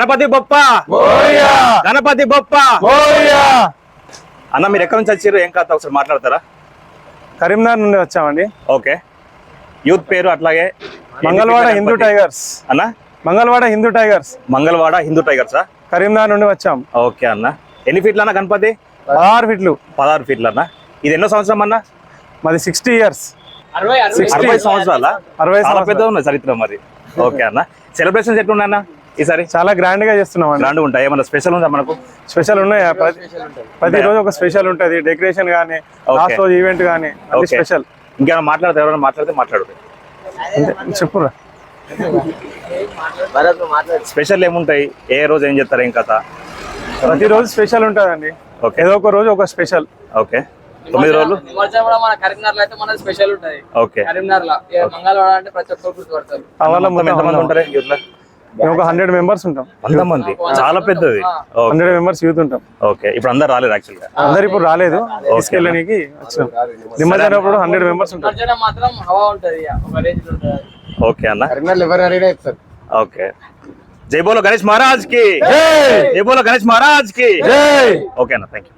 గణపతి బొప్ప గణపతి బొప్ప అన్న. మీరు ఎక్కడి నుంచి వచ్చారు, ఏం కథ ఒకసారి మాట్లాడతారా? కరీంనగర్ నుండి వచ్చామండి. ఓకే. యూత్ పేరు అట్లాగే మంగళవాడ హిందూ టైగర్స్ అన్న. మంగళవాడ హిందూ టైగర్స్. మంగళవాడ హిందూ టైగర్సా? కరీంనగర్ నుండి వచ్చాం. ఓకే అన్న. ఎన్ని ఫీట్లు అన్న గణపతి? 16 ఫీట్లు. 16 ఫీట్లు అన్న. ఇది ఎన్నో సంవత్సరం అన్న? మాది 60 ఇయర్స్. 60 సంవత్సరాల. 60 చాలా పెద్ద ఉన్న చరిత్ర మరి. ఓకే అన్న. సెలబ్రేషన్స్ ఎట్లున్నాయన్న ఈసారి? చాలా గ్రాండ్ గా చేస్తున్నాం. గ్రాండ్ ఉంటాయి. ఏమన్నా స్పెషల్ ఉందా మనకు? స్పెషల్ ఉన్నాయి. ప్రతి రోజు ఒక స్పెషల్ ఉంటది. డెకరేషన్ గానీ, లాస్ట్ రోజు ఈవెంట్ గానీ స్పెషల్. ఇంకేమైనా మాట్లాడితే ఎవరైనా మాట్లాడితే మాట్లాడు. చెప్పురా. స్పెషల్ ఏముంటాయి? ఏ రోజు ఏం చేస్తారు, ఏం కథ? ప్రతిరోజు స్పెషల్ ఉంటదండి. ఏదో ఒక రోజు ఒక స్పెషల్. ఓకే. 9 రోజులు కరీంనగర్ లో అయితే మన స్పెషల్ ఉంటది. ఓకే. కరీంనగర్ లో మంగళవాడ అంటే ప్రతి ఒక్కరు గుర్తుపడతారు. ఎంతమంది ఉంటారు యూత్ లో? మేము ఒక 100 మెంబర్స్ ఉంటాం. 100 మంది, చాలా పెద్దది. 100 మెంబర్స్ యూత్ ఉంటాం. ఓకే. ఇప్పుడు అందరు రాలేదు యాక్చువల్ గా. అందరు ఇప్పుడు రాలేదు, తీసుకెళ్ళడానికి వచ్చినాం. నిమజ్జనం అప్పుడు 100 మెంబర్స్ ఉంటాం. నిమజ్జనం మాత్రం హవా ఉంటది, ఒక రేంజ్ ఉంటది. ఓకే అన్న. ఓకే. జై బోలో గణేష్ మహారాజ్ కి, జై బోలో గణేష్ మహారాజ్ కి. ఓకే అన్న, థ్యాంక్ యూ.